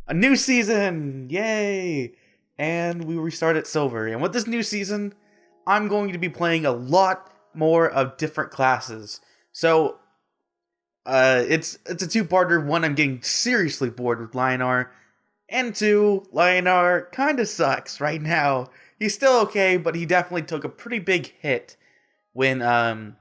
A new season! Yay! And we restart at Silver. And with this new season, I'm going to be playing a lot more of different classes. So, it's a two-parter. One, I'm getting seriously bored with Lionar. And two, Lionar kinda sucks right now. He's still okay, but he definitely took a pretty big hit when, I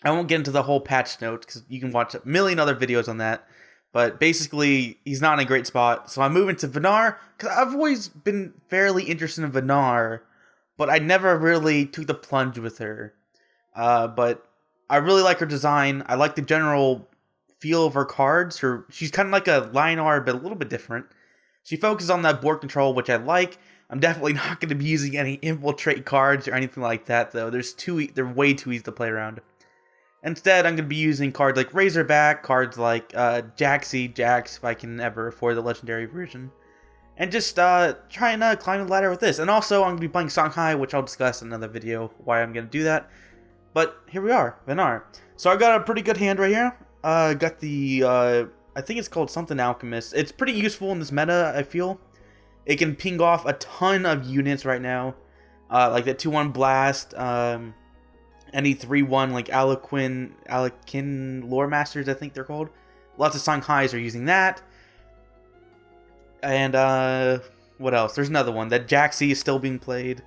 won't get into the whole patch notes, because you can watch a million other videos on that. But basically, he's not in a great spot. So I'm moving to Vanar, because I've always been fairly interested in Vanar, but I never really took the plunge with her. But I really like her design. I like the general feel of her cards. She's kind of like a Lionar, but a little bit different. She focuses on that board control, which I like. I'm definitely not going to be using any infiltrate cards or anything like that, though. They're way too easy to play around. Instead, I'm going to be using cards like Razorback, cards like Jax, if I can ever afford the legendary version. And just trying to climb the ladder with this. And also, I'm going to be playing Shanghai, which I'll discuss in another video why I'm going to do that. But here we are, Vanar. So I got a pretty good hand right here. Got the, I think it's called something Alchemist. It's pretty useful in this meta, I feel. It can ping off a ton of units right now. Like that 2-1 Blast, any 3-1 like Alekin Lore Masters, I think they're called. Lots of Sanghais are using that. And what else? There's another one. That Jaxi is still being played.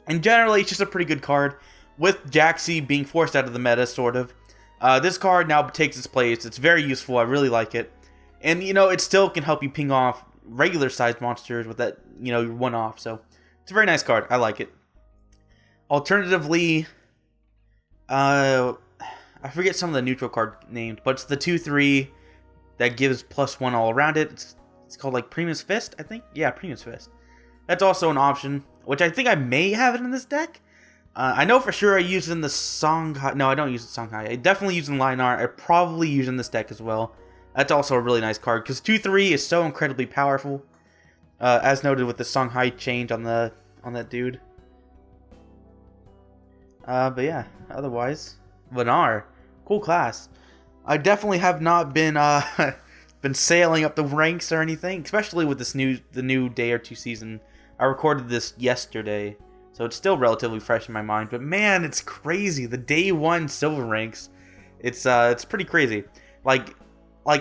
And generally, it's just a pretty good card. With Jaxi being forced out of the meta, sort of. This card now takes its place. It's very useful. I really like it. And, you know, it still can help you ping off regular-sized monsters with that, you know, your one-off. So, it's a very nice card. I like it. Alternatively, I forget some of the neutral card names, but it's the 2/3 that gives +1 all around it. It's called like Primus Fist, I think. Yeah, Primus Fist. That's also an option, which I think I may have it in this deck. I know for sure I use it in the Songhai. No, I don't use it in Songhai. I definitely use it in Lionar. I probably use it in this deck as well. That's also a really nice card because 2/3 is so incredibly powerful, as noted with the Songhai change on that dude. But yeah, otherwise, Vanar, cool class. I definitely have not been been sailing up the ranks or anything, especially with the new day or two season. I recorded this yesterday, so it's still relatively fresh in my mind. But man, it's crazy. The day 1 silver ranks, it's pretty crazy. Like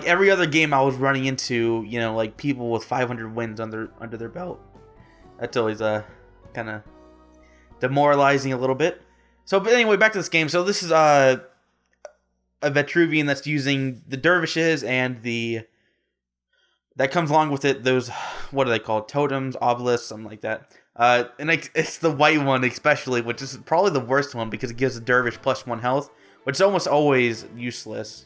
every other game I was running into, you know, like people with 500 wins under their belt. That's always kind of demoralizing a little bit. So, but anyway, back to this game. So this is a Vetruvian that's using the dervishes and that comes along with it. Those, what are they called? Totems, obelisks, something like that. And it's the white one especially, which is probably the worst one because it gives the dervish +1 health, which is almost always useless.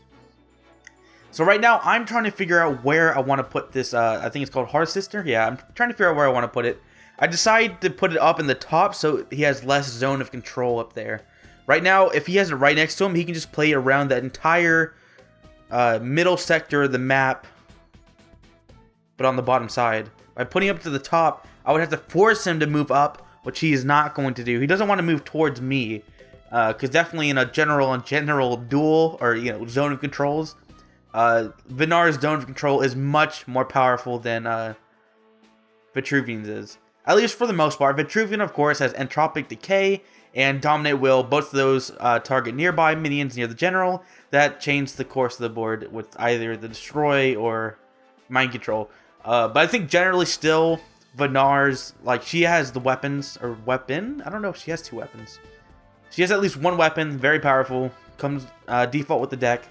So right now, I'm trying to figure out where I want to put this, I think it's called Heart Sister. Yeah, I'm trying to figure out where I want to put it. I decided to put it up in the top so he has less zone of control up there. Right now, if he has it right next to him, he can just play around that entire middle sector of the map, but on the bottom side. By putting it up to the top, I would have to force him to move up, which he is not going to do. He doesn't want to move towards me, because definitely in a general duel, or, you know, zone of controls, Vanar's zone of control is much more powerful than Vitruvian's is. At least for the most part. Vetruvian, of course, has Entropic Decay and Dominate Will. Both of those target nearby minions near the general that change the course of the board with either the Destroy or Mind Control. But I think generally still, Vanar's, like, she has the weapons, or weapon? I don't know if she has 2 weapons. She has at least 1 weapon, very powerful, comes default with the deck.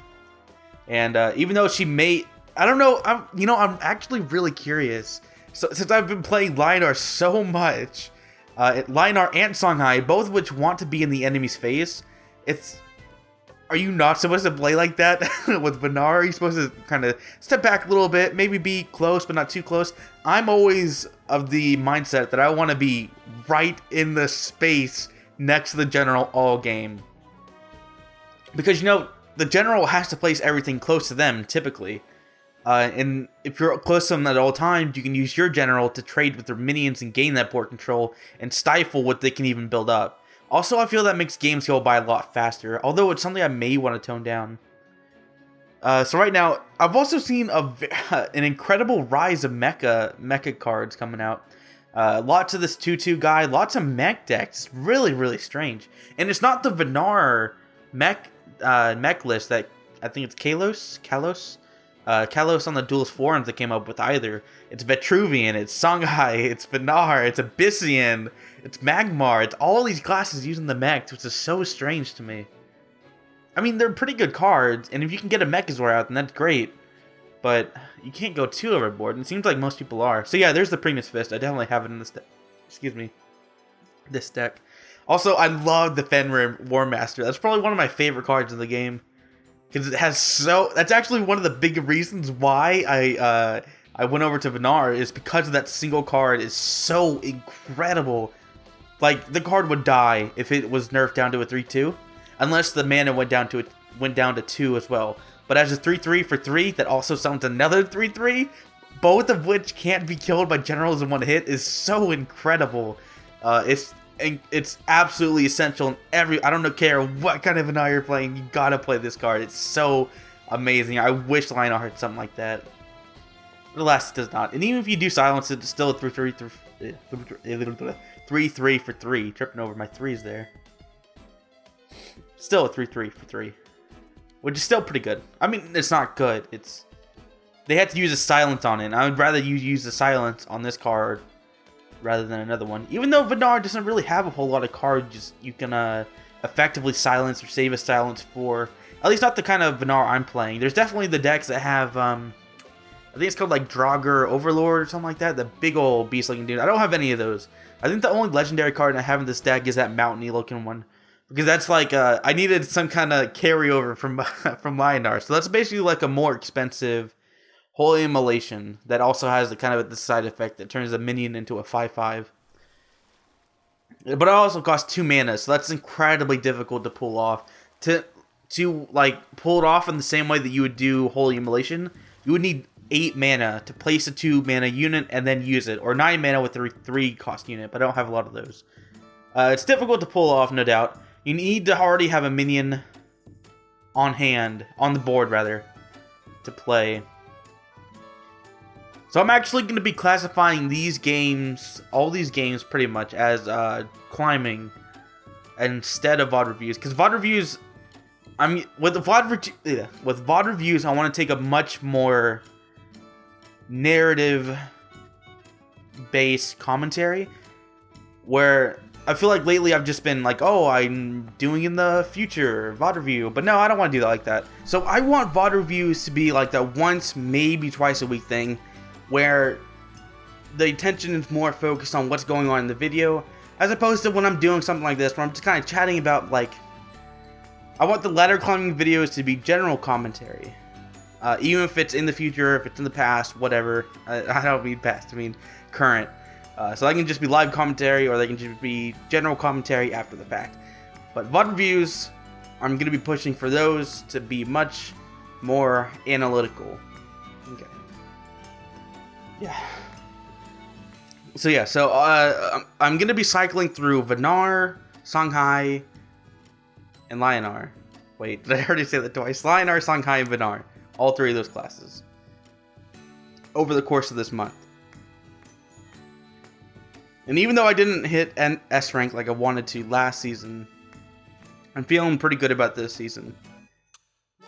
And even though she may, I don't know, I'm actually really curious. So, since I've been playing Lionar so much, Lionar and Songhai, both of which want to be in the enemy's face, are you not supposed to play like that with Vanar? Are you supposed to kind of step back a little bit, maybe be close but not too close? I'm always of the mindset that I want to be right in the space next to the general all game. Because, you know, the general has to place everything close to them, typically. And if you're close to them at all times, you can use your general to trade with their minions and gain that board control and stifle what they can even build up. Also, I feel that makes games go by a lot faster, although it's something I may want to tone down. So right now, I've also seen an incredible rise of mecha cards coming out. Lots of this 2/2 guy, lots of mech decks. It's really, really strange. And it's not the Vanar mech list that I think it's Kalos on the Duelyst forums that came up with either. It's Vitruvian, it's Songhai, it's Vanar, it's Abyssian, it's Magmar. It's all these classes using the mechs, which is so strange to me. I mean, they're pretty good cards, and if you can get a Mechazor out, then that's great. But you can't go too overboard, and it seems like most people are. So yeah, there's the Primus Fist. I definitely have it in this deck. Excuse me. This deck. Also, I love the Fenrir War Master. That's probably one of my favorite cards in the game. Because it has so... That's actually one of the big reasons why I went over to Vanar, is because of that single card is so incredible. Like, the card would die if it was nerfed down to a 3/2. Unless the mana went down to 2 as well. But as a 3/3 for 3, that also summons another 3/3, both of which can't be killed by generals in one hit, is so incredible. It's absolutely essential in I don't care what kind of Vanar you're playing, you gotta play this card. It's so amazing. I wish Lionheart had something like that. But alas, it does not. And even if you do silence it, it's still a 3/3 for 3. Tripping over my 3s there. Still a 3/3 for 3, which is still pretty good. I mean, it's not good. They had to use a silence on it. I would rather you use the silence on this card rather than another one. Even though Vanar doesn't really have a whole lot of cards you can effectively silence or save a silence for. At least not the kind of Vanar I'm playing. There's definitely the decks that have, I think it's called like Draugr Overlord or something like that. The big old beast-looking dude. I don't have any of those. I think the only legendary card I have in this deck is that mountainy looking one. Because that's like, I needed some kind of carryover from from Lionheart. So that's basically like a more expensive Holy Immolation that also has the kind of the side effect that turns a minion into a 5/5. But it also costs 2 mana, so that's incredibly difficult to pull off. To like pull it off in the same way that you would do Holy Immolation, you would need 8 mana to place a 2 mana unit and then use it, or 9 mana with a 3 cost unit, but I don't have a lot of those. It's difficult to pull off, no doubt. You need to already have a minion on the board rather, to play. So I'm actually going to be classifying these games, all these games pretty much, as climbing instead of VOD reviews. Because VOD reviews, with VOD reviews, I want to take a much more narrative-based commentary, where I feel like lately I've just been like, oh, I'm doing in the future VOD review. But no, I don't want to do that like that. So I want VOD reviews to be like that once, maybe twice a week thing, where the attention is more focused on what's going on in the video, as opposed to when I'm doing something like this, where I'm just kind of chatting about, like, I want the ladder climbing videos to be general commentary. Even if it's in the future, if it's in the past, whatever. I don't mean past, I mean current. So they can just be live commentary, or they can just be general commentary after the fact. But VOD reviews, I'm going to be pushing for those to be much more analytical. Okay. Yeah. So I'm going to be cycling through Vanar, Songhai, and Lionheart. Wait, did I already say that twice? Lionheart, Songhai, and Vanar. All 3 of those classes. Over the course of this month. And even though I didn't hit an S rank like I wanted to last season, I'm feeling pretty good about this season.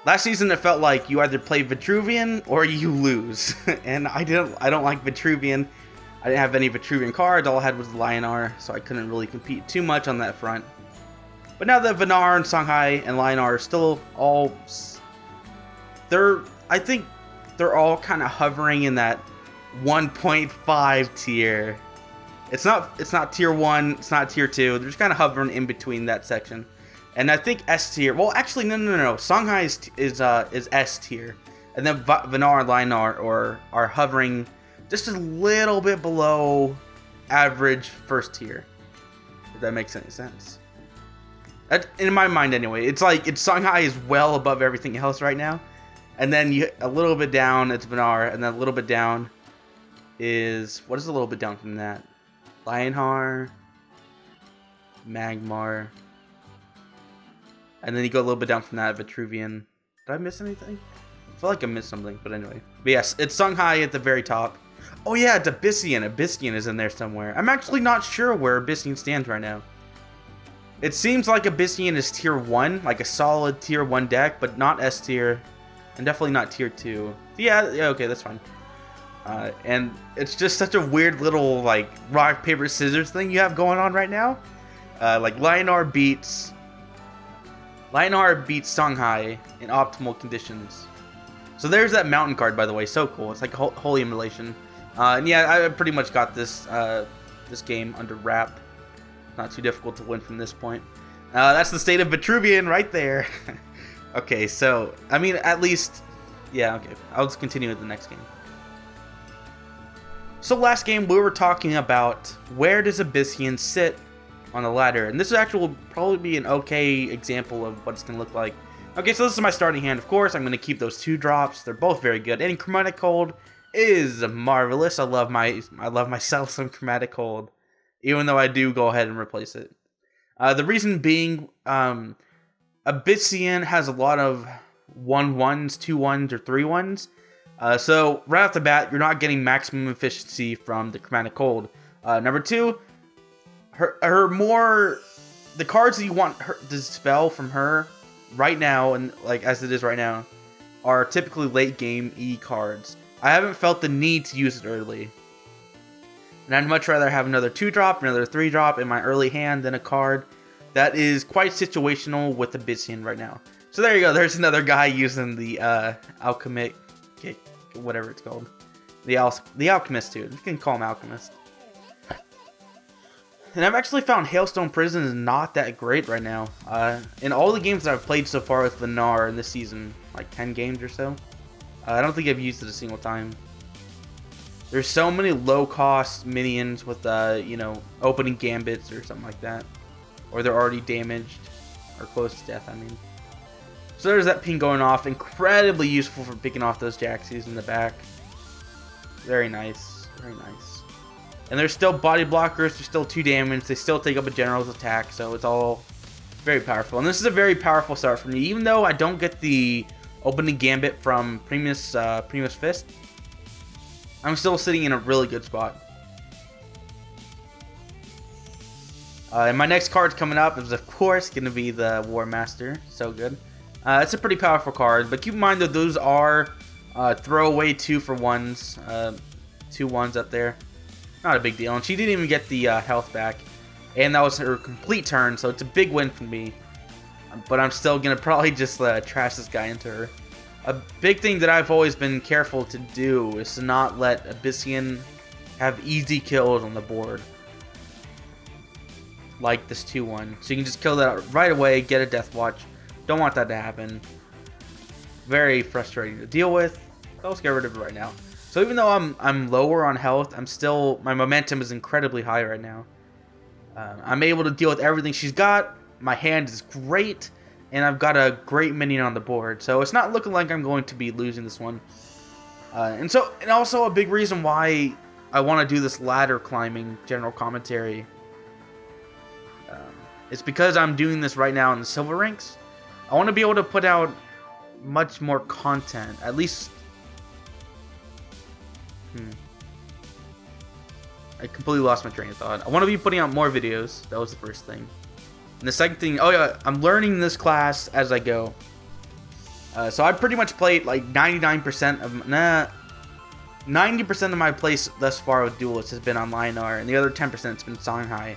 Last season it felt like you either play Vitruvian or you lose. And I don't like Vitruvian. I didn't have any Vitruvian cards, all I had was the Lionheart, so I couldn't really compete too much on that front. But now that Vanar and Songhai and Lionheart are still all... I think they're all kind of hovering in that 1.5 tier. It's not tier 1, it's not tier 2. They're just kind of hovering in between that section. And I think S tier. Well, actually, no. Songhai is S tier, and then Vanar and Lionheart are hovering just a little bit below average first tier. If that makes any sense. In my mind, anyway, it's like Songhai is well above everything else right now, and then a little bit down it's Vanar, and then a little bit down is what is a little bit down from that? Lionheart, Magmar, and then you go a little bit down from that, Vitruvian. Did I miss anything? I feel like I missed something, but anyway. But yes, it's Songhai at the very top. Oh yeah, it's Abyssian. Abyssian is in there somewhere. I'm actually not sure where Abyssian stands right now. It seems like Abyssian is tier 1, like a solid tier 1 deck, but not S tier, and definitely not tier 2. Yeah, okay, that's fine. And it's just such a weird little, like, rock, paper, scissors thing you have going on right now. Like, Lionar beats Songhai in optimal conditions. So there's that mountain card, by the way. So cool. It's like a holy immolation. And yeah, I pretty much got this this game under wrap. Not too difficult to win from this point. That's the state of Vitruvian right there. Okay, so, I mean, at least... Yeah, okay. I'll just continue with the next game. So last game, we were talking about where does Abyssian sit on the ladder. And this actually will probably be an okay example of what it's going to look like. Okay, so this is my starting hand. Of course, I'm going to keep those 2 drops. They're both very good. And Chromatic Cold is marvelous. I love myself some Chromatic Cold, even though I do go ahead and replace it. The reason being, Abyssian has a lot of 1-1s, 2-1s, or 3-1s. So right off the bat, you're not getting maximum efficiency from the Chromatic Cold. Number 2, the cards that you want her to dispel from her right now, and like as it is right now, are typically late game E cards. I haven't felt the need to use it early. And I'd much rather have another 2-drop, another 3-drop in my early hand than a card that is quite situational with Abyssian right now. So there you go, there's another guy using the Alchemic, whatever it's called. The Alchemist, dude. You can call him Alchemist. And I've actually found Hailstone Prison is not that great right now. In all the games that I've played so far with Vanar in this season, like 10 games or so, I don't think I've used it a single time. There's so many low-cost minions with, you know, opening gambits or something like that. Or they're already damaged, or close to death, I mean. So there's that ping going off. Incredibly useful for picking off those Jaxies in the back. Very nice. Very nice. And there's still body blockers. There's still 2 damage. They still take up a general's attack. So it's all very powerful. And this is a very powerful start for me. Even though I don't get the opening gambit from Primus Fist, I'm still sitting in a really good spot. And my next card's coming up is, of course, going to be the War Master. So good. It's a pretty powerful card, but keep in mind that those are throwaway 2-for-1s. 2 1s up there. Not a big deal. And she didn't even get the health back. And that was her complete turn, so it's a big win for me. But I'm still going to probably just trash this guy into her. A big thing that I've always been careful to do is to not let Abyssian have easy kills on the board. Like this 2-1. So you can just kill that right away, get a Death Watch. Don't want that to happen. Very frustrating to deal with. So let's get rid of it right now. So even though I'm lower on health, my momentum is incredibly high right now. I'm able to deal with everything she's got. My hand is great, and I've got a great minion on the board. So it's not looking like I'm going to be losing this one. And also a big reason why I want to do this ladder climbing general commentary. It's because I'm doing this right now in the silver ranks. I want to be able to put out much more content. At least... I completely lost my train of thought. I want to be putting out more videos. That was the first thing. And the second thing... Oh yeah, I'm learning this class as I go. So I pretty much played like 99% of... 90% of my plays thus far with Duelyst has been on Lionar. And the other 10% has been Songhai.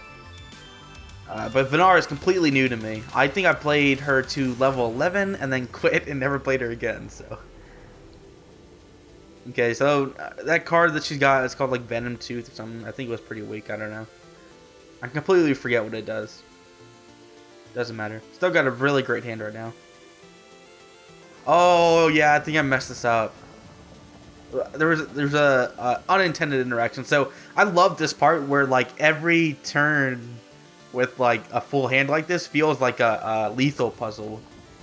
But Vanar is completely new to me. I think I played her to level 11 and then quit and never played her again, so... Okay, so that card that she's got is called like Venom Tooth or something. I think it was pretty weak, I don't know. I completely forget what it does. Doesn't matter. Still got a really great hand right now. Oh, yeah, I think I messed this up. There's a unintended interaction. So, I love this part where like every turn with like a full hand like this feels like a lethal puzzle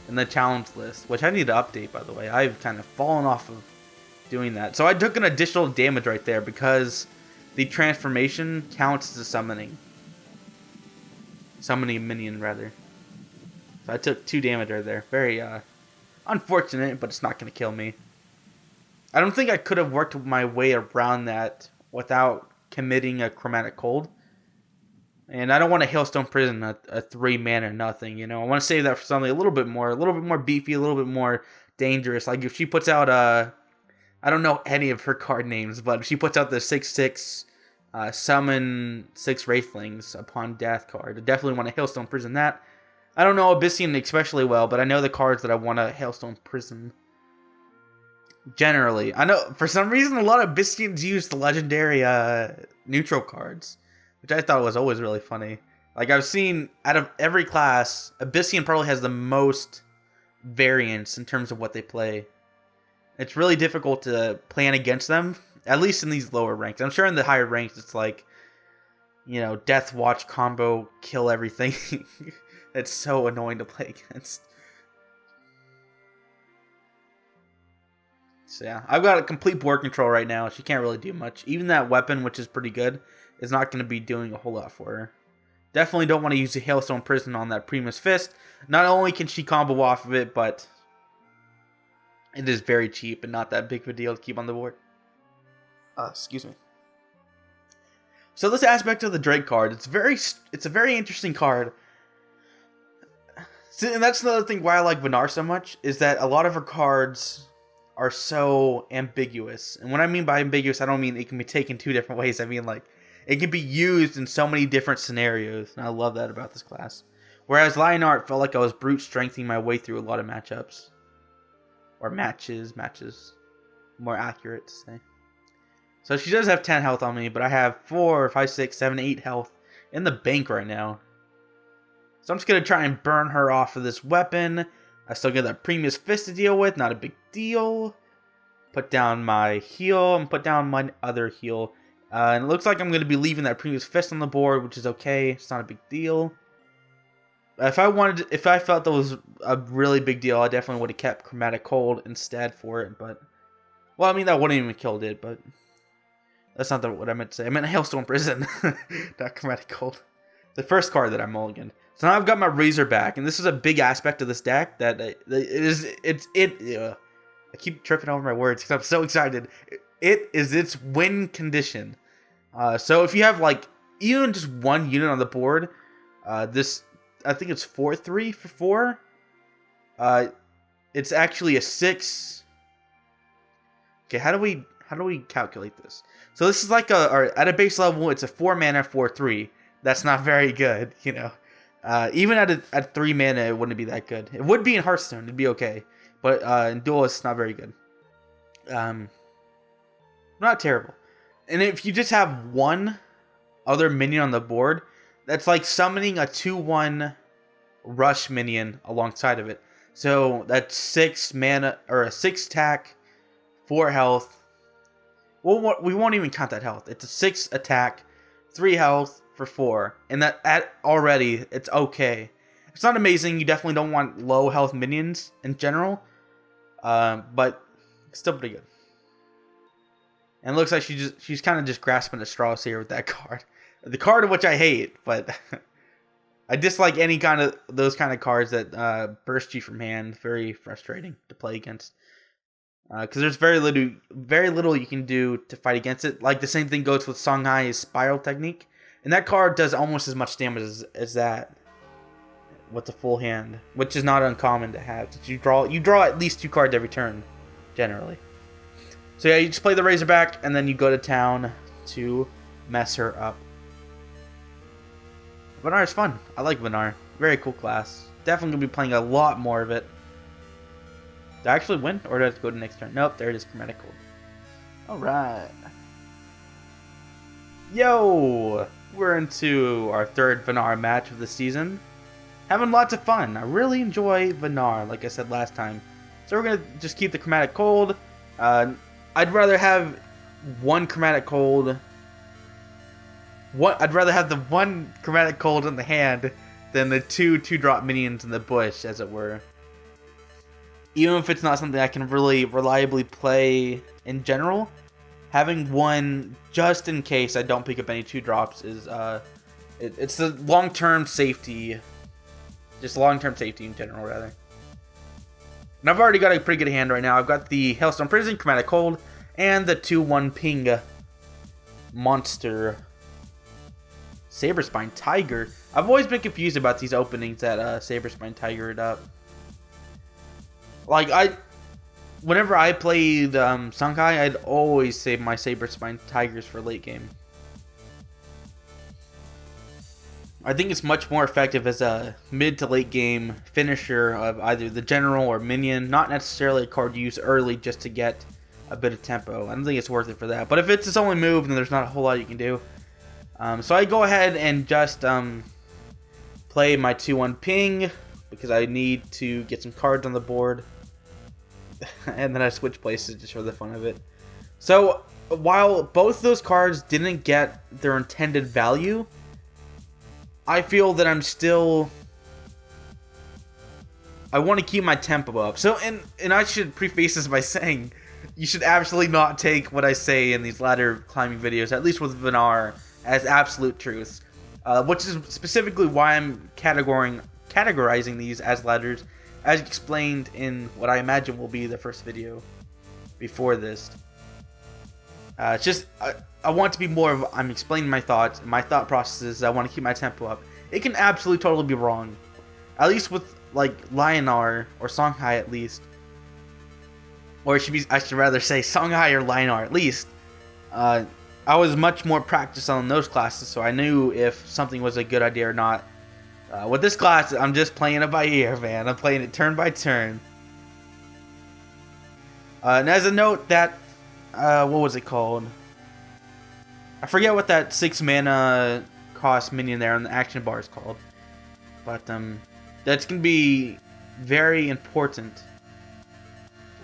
in the challenge list, which I need to update, by the way. I've kind of fallen off of doing that. So I took an additional damage right there because the transformation counts as a summoning minion, rather. So I took 2 damage right there. Very unfortunate, but it's not going to kill me. I don't think I could have worked my way around that without committing a Chromatic Cold. And I don't want a Hailstone Prison a 3-mana nothing, you know. I want to save that for something a little bit more beefy, a little bit more dangerous. Like if she puts out I don't know any of her card names, but if she puts out the 6/6 summon 6 Wraithlings upon death card, I definitely want a Hailstone Prison that. I don't know Abyssian especially well, but I know the cards that I want a Hailstone Prison. Generally, I know for some reason a lot of Abyssians use the legendary neutral cards, which I thought was always really funny. Like I've seen out of every class, Abyssian probably has the most variance in terms of what they play. It's really difficult to plan against them, at least in these lower ranks. I'm sure in the higher ranks it's like, you know, Death Watch combo, kill everything. It's so annoying to play against. So yeah, I've got a complete board control right now. She can't really do much. Even that weapon, which is pretty good, is not going to be doing a whole lot for her. Definitely don't want to use the Hailstone Prison on that Primus Fist. Not only can she combo off of it, but it is very cheap and not that big of a deal to keep on the board. Excuse me. So this aspect of the Drake card, it's a very interesting card. So, and that's another thing why I like Vanar so much, is that a lot of her cards are so ambiguous. And what I mean by ambiguous, I don't mean it can be taken 2 different ways. I mean like it can be used in so many different scenarios, and I love that about this class. Whereas Lionheart felt like I was brute strengthening my way through a lot of matchups. Or matches, more accurate to say. So she does have 10 health on me, but I have 4, 5, 6, 7, 8 health in the bank right now. So I'm just going to try and burn her off of this weapon. I still get that Primus Fist to deal with, not a big deal. Put down my heal and put down my other heal. And it looks like I'm going to be leaving that Primus Fist on the board, which is okay. It's not a big deal. If I felt that was a really big deal, I definitely would have kept Chromatic Cold instead for it. But, well, I mean, that wouldn't even killed it, but that's not what I meant to say. I meant Hailstone Prison, not Chromatic Cold. The first card that I mulliganed. So now I've got my Razorback, and this is a big aspect of this deck that I keep tripping over my words because I'm so excited. It is its win condition. So if you have like even just one unit on the board, this I think it's 4/3 for 4. It's actually a 6. Okay, how do we calculate this? So this is like at a base level, it's a 4 mana 4/3. That's not very good, you know. Even at 3 mana, it wouldn't be that good. It would be in Hearthstone, it'd be okay, but in Duelyst, it's not very good. Not terrible. And if you just have one other minion on the board, that's like summoning a 2/1 rush minion alongside of it. So that's 6 mana or a 6 attack, 4 health. Well, we won't even count that health. It's a 6 attack, 3 health for 4, and already it's okay. It's not amazing. You definitely don't want low health minions in general, but it's still pretty good. And it looks like she's kind of just grasping at straws here with that card. The card of which I hate, but I dislike any kind of those kind of cards that burst you from hand. Very frustrating to play against. Because there's very little you can do to fight against it. Like the same thing goes with Songhai's Spiral Technique. And that card does almost as much damage as that with the full hand, which is not uncommon to have. You draw at least 2 cards every turn, generally. So yeah, you just play the Razorback, and then you go to town to mess her up. Vanar is fun. I like Vanar. Very cool class. Definitely going to be playing a lot more of it. Did I actually win? Or did I have to go to next turn? Nope, there it is. Chromatic Cold. Alright. Yo! We're into our 3rd Vanar match of the season. Having lots of fun. I really enjoy Vanar, like I said last time. So we're going to just keep the Chromatic Cold. I'd rather have one Chromatic Cold. I'd rather have the one Chromatic Cold in the hand than the 2-drop minions in the bush, as it were. Even if it's not something I can really reliably play in general, having one just in case I don't pick up any 2-drops is it's the long-term safety. Just long-term safety in general, rather. And I've already got a pretty good hand right now. I've got the Hailstone Prison, Chromatic Cold, and the 2-1 ping monster Saberspine Tiger. I've always been confused about these openings that Saberspine Tigered up. Like, whenever I played Songhai, I'd always save my Saberspine Tigers for late game. I think it's much more effective as a mid to late game finisher of either the general or minion, not necessarily a card you use early just to get a bit of tempo. I don't think it's worth it for that. But if it's its only move, then there's not a whole lot you can do. So I go ahead and just play my 2-1 ping because I need to get some cards on the board. And then I switch places just for the fun of it. So while both those cards didn't get their intended value, I feel that I want to keep my tempo up. So, and I should preface this by saying, you should absolutely not take what I say in these ladder climbing videos, at least with Vanar, as absolute truths. Which is specifically why I'm categorizing these as ladders, as explained in what I imagine will be the first video before this. It's just, I want to be more of, I'm explaining my thoughts, my thought processes. I want to keep my tempo up. It can absolutely totally be wrong. At least with, like, Lionar, or Songhai at least. Or it should be, I should rather say Songhai or Lionar at least. I was much more practiced on those classes, so I knew if something was a good idea or not. With this class, I'm just playing it by ear, man. I'm playing it turn by turn. And as a note, that what was it called? I forget what that 6 mana cost minion there on the action bar is called. But that's going to be very important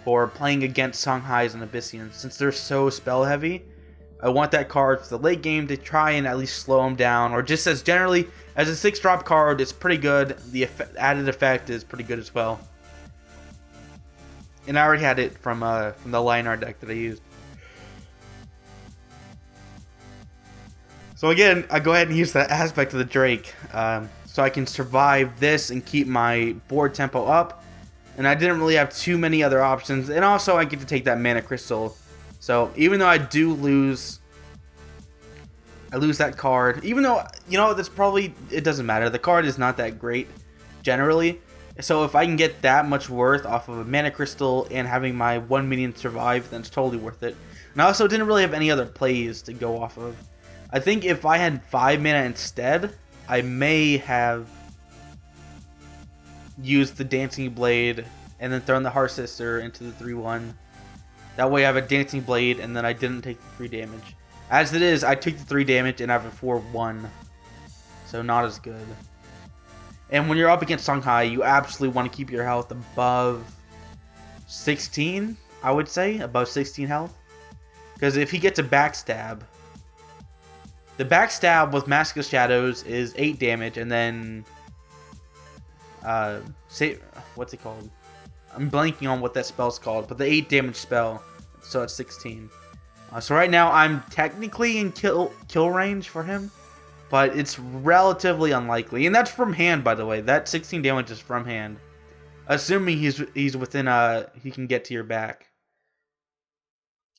for playing against Songhais and Abyssians. Since they're so spell heavy, I want that card for the late game to try and at least slow them down. Or just as generally, as a 6-drop card, it's pretty good. The added effect is pretty good as well. And I already had it from the Lionar deck that I used. So again, I go ahead and use that aspect of the Drake, so I can survive this and keep my board tempo up. And I didn't really have too many other options. And also, I get to take that Mana Crystal. So even though I do lose, I lose that card. Even though, you know, that's probably, it doesn't matter. The card is not that great, generally. So if I can get that much worth off of a Mana Crystal and having my 1 minion survive, then it's totally worth it. And I also didn't really have any other plays to go off of. I think if I had 5 mana instead, I may have used the Dancing Blade and then thrown the Heart Sister into the 3-1. That way I have a Dancing Blade and then I didn't take the 3 damage. As it is, I took the 3 damage and I have a 4-1. So not as good. And when you're up against Songhai, you absolutely want to keep your health above 16, I would say. Above 16 health. Because if he gets a backstab, the backstab with Mask of Shadows is 8 damage, and then what's it called? I'm blanking on what that spell's called, but the 8 damage spell, so it's 16. So right now I'm technically in kill range for him, but it's relatively unlikely, and that's from hand, by the way. That 16 damage is from hand, assuming he's within he can get to your back.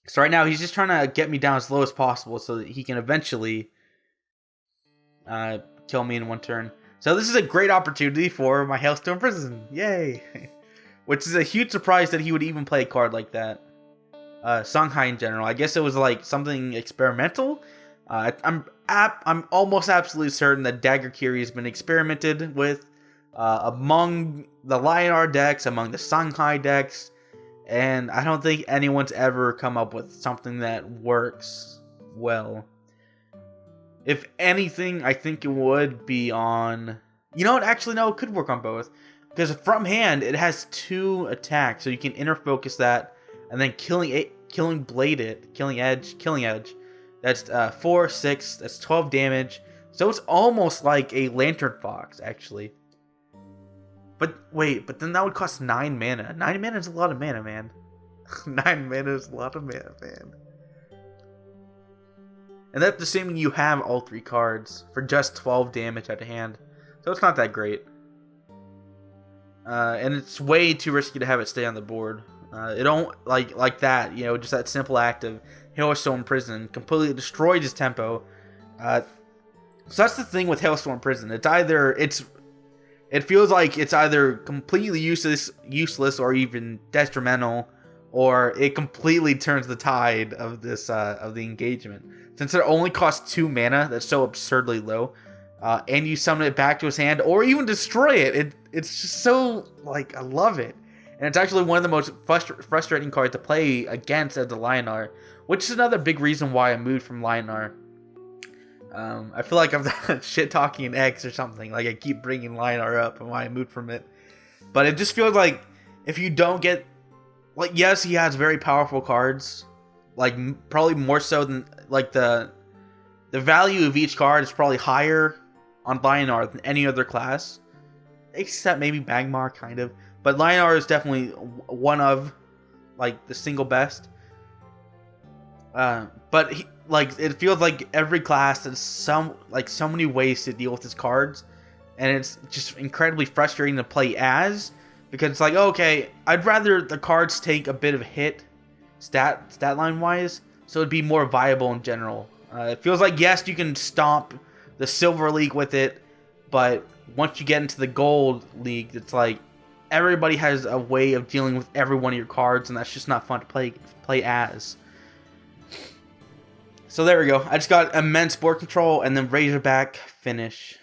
So right now, he's just trying to get me down as low as possible so that he can eventually kill me in 1 turn. So this is a great opportunity for my Hailstone Prison. Yay! Which is a huge surprise that he would even play a card like that. Songhai in general. I guess it was like something experimental. I'm almost absolutely certain that Dagger Kiri has been experimented with among the Lionar decks, among the Songhai decks. And I don't think anyone's ever come up with something that works well. If anything, I think it would be on... You know what? Actually, no, it could work on both. Because from hand, it has 2 attacks. So you can inner focus that. And then killing edge. That's 4, 6. That's 12 damage. So it's almost like a Lantern Fox, actually. But wait, but then that would cost 9 mana. 9 mana is a lot of mana, man. 9 mana is a lot of mana, man. And that's assuming you have all 3 cards for just 12 damage at hand. So it's not that great. and it's way too risky to have it stay on the board. It don't like that, just that simple act of Hailstorm Prison completely destroyed his tempo. So that's the thing with Hailstorm Prison. It feels like it's either completely useless or even detrimental, or it completely turns the tide of this of the engagement. Since it only costs 2 mana, that's so absurdly low, and you summon it back to his hand or even destroy it. It's just so I love it, and it's actually one of the most frustrating cards to play against as the Lionar, which is another big reason why I moved from Lionar. I feel like I'm shit talking an X or something. Like I keep bringing Lionar up and why I moved from it, but it just feels like if you don't get yes, he has very powerful cards, probably more so than the value of each card is probably higher on Lionar than any other class, except maybe Magmar kind of. But Lionar is definitely one of the single best. But it feels like every class has so many ways to deal with his cards, and it's just incredibly frustrating to play as, because it's okay, I'd rather the cards take a bit of a hit stat line wise, so it'd be more viable in general. It feels like, yes, you can stomp the Silver League with it, but once you get into the Gold League, it's everybody has a way of dealing with every one of your cards, and that's just not fun to play as. So there we go. I just got immense board control and then Razorback finish.